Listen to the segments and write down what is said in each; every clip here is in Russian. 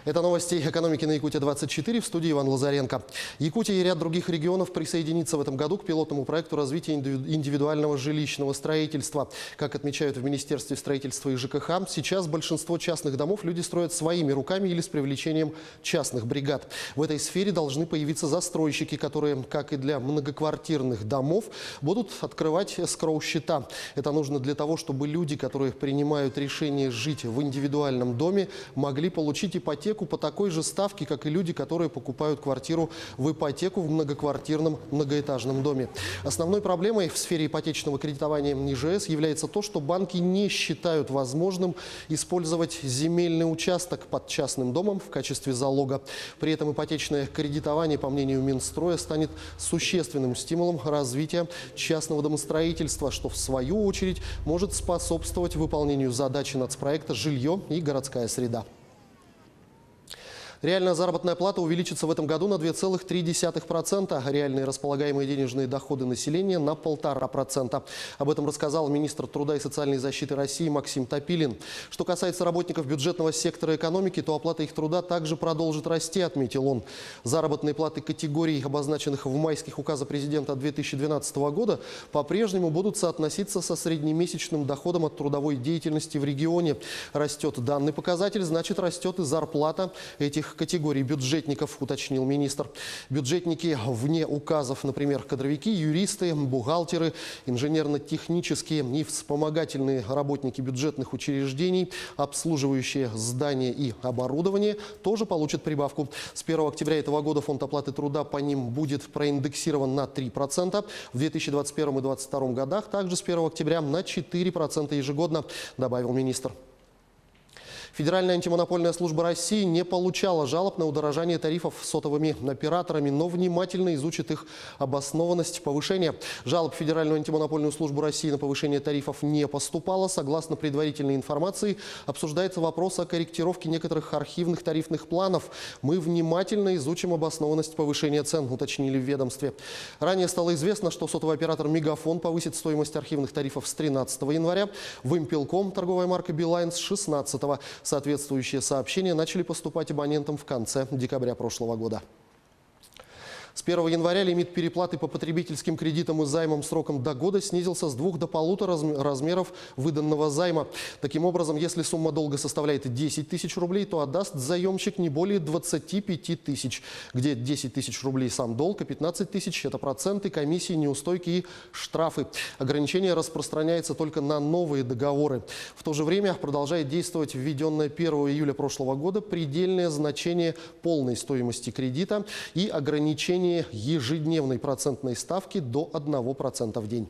Это новости экономики на Якутия-24, в студии Иван Лазаренко. Якутия и ряд других регионов присоединится в этом году к пилотному проекту развития индивидуального жилищного строительства. Как отмечают в Министерстве строительства и ЖКХ, сейчас большинство частных домов люди строят своими руками или с привлечением частных бригад. В этой сфере должны появиться застройщики, которые, как и для многоквартирных домов, будут открывать эскроу-счета. Это нужно для того, чтобы люди, которые принимают решение жить в индивидуальном доме, могли получить ипотеку по такой же ставке, как и люди, которые покупают квартиру в ипотеку в многоквартирном многоэтажном доме. Основной проблемой в сфере ипотечного кредитования ИЖС является то, что банки не считают возможным использовать земельный участок под частным домом в качестве залога. При этом ипотечное кредитование, по мнению Минстроя, станет существенным стимулом развития частного домостроительства, что в свою очередь может способствовать выполнению задачи нацпроекта «Жилье и городская среда». Реальная заработная плата увеличится в этом году на 2,3%, а реальные располагаемые денежные доходы населения на 1,5%. Об этом рассказал министр труда и социальной защиты России Максим Топилин. Что касается работников бюджетного сектора экономики, то оплата их труда также продолжит расти, отметил он. Заработные платы категорий, обозначенных в майских указах президента 2012 года, по-прежнему будут соотноситься со среднемесячным доходом от трудовой деятельности в регионе. Растет данный показатель, значит растет и зарплата этих категорий бюджетников, уточнил министр. Бюджетники вне указов, например, кадровики, юристы, бухгалтеры, инженерно-технические и вспомогательные работники бюджетных учреждений, обслуживающие здания и оборудование, тоже получат прибавку. С 1 октября этого года фонд оплаты труда по ним будет проиндексирован на 3%. В 2021 и 2022 годах также с 1 октября на 4% ежегодно, добавил министр. Федеральная антимонопольная служба России не получала жалоб на удорожание тарифов сотовыми операторами, но внимательно изучит их обоснованность повышения. Жалоб в Федеральную антимонопольную службу России на повышение тарифов не поступало. Согласно предварительной информации, обсуждается вопрос о корректировке некоторых архивных тарифных планов. Мы внимательно изучим обоснованность повышения цен, уточнили в ведомстве. Ранее стало известно, что сотовый оператор «Мегафон» повысит стоимость архивных тарифов с 13 января, Вимпелком, торговая марка «Билайн», с 16-го. Соответствующие сообщения начали поступать абонентам в конце декабря прошлого года. С 1 января лимит переплаты по потребительским кредитам и займам сроком до года снизился с 2 до 1,5 размеров выданного займа. Таким образом, если сумма долга составляет 10 тысяч рублей, то отдаст заемщик не более 25 тысяч, где 10 тысяч рублей сам долг, а 15 тысяч – это проценты, комиссии, неустойки и штрафы. Ограничение распространяется только на новые договоры. В то же время продолжает действовать введенное 1 июля прошлого года предельное значение полной стоимости кредита и ограничение ежедневной процентной ставки до 1% в день.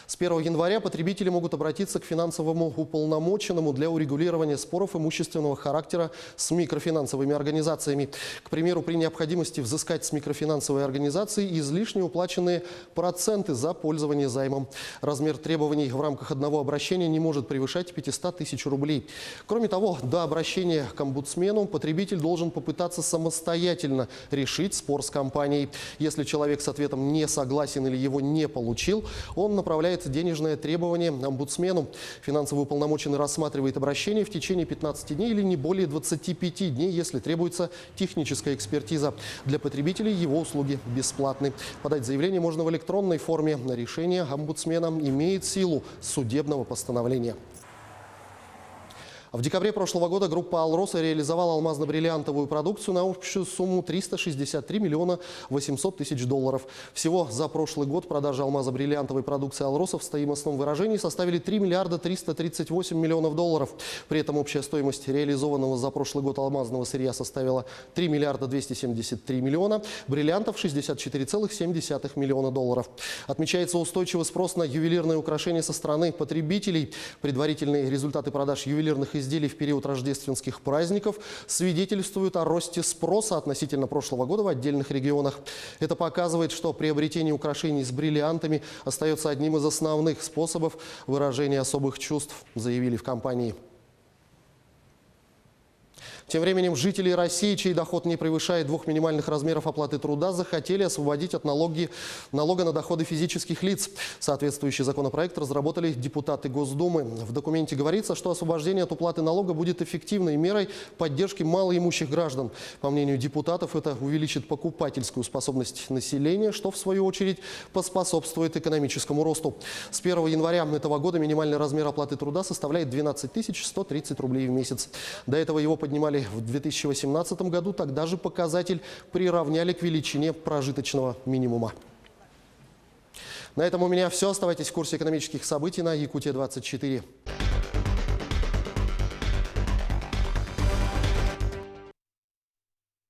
С 1 января потребители могут обратиться к финансовому уполномоченному для урегулирования споров имущественного характера с микрофинансовыми организациями. К примеру, при необходимости взыскать с микрофинансовой организации излишне уплаченные проценты за пользование займом. Размер требований в рамках одного обращения не может превышать 500 тысяч рублей. Кроме того, до обращения к омбудсмену потребитель должен попытаться самостоятельно решить спор с компанией. Если человек с ответом не согласен или его не получил, он направляет денежное требование омбудсмену. Финансовый уполномоченный рассматривает обращение в течение 15 дней или не более 25 дней, если требуется техническая экспертиза. Для потребителей его услуги бесплатны. Подать заявление можно в электронной форме. Решение омбудсмена имеет силу судебного постановления. В декабре прошлого года группа «Алроса» реализовала алмазно-бриллиантовую продукцию на общую сумму 363 миллиона 800 тысяч долларов. Всего за прошлый год продажи алмазо-бриллиантовой продукции «Алроса» в стоимостном выражении составили 3 миллиарда 338 миллионов долларов. При этом общая стоимость реализованного за прошлый год алмазного сырья составила 3 миллиарда 273 миллиона, бриллиантов 64,7 миллиона долларов. Отмечается устойчивый спрос на ювелирные украшения со стороны потребителей. Предварительные результаты продаж ювелирных изделий в период рождественских праздников свидетельствуют о росте спроса относительно прошлого года в отдельных регионах. Это показывает, что приобретение украшений с бриллиантами остается одним из основных способов выражения особых чувств, заявили в компании. Тем временем жители России, чей доход не превышает 2 минимальных размеров оплаты труда, захотели освободить от налога на доходы физических лиц. Соответствующий законопроект разработали депутаты Госдумы. В документе говорится, что освобождение от уплаты налога будет эффективной мерой поддержки малоимущих граждан. По мнению депутатов, это увеличит покупательскую способность населения, что в свою очередь поспособствует экономическому росту. С 1 января этого года минимальный размер оплаты труда составляет 12 130 рублей в месяц. До этого его поднимали в 2018 году, тогда же показатель приравняли к величине прожиточного минимума. На этом у меня все. Оставайтесь в курсе экономических событий на Якутия-24.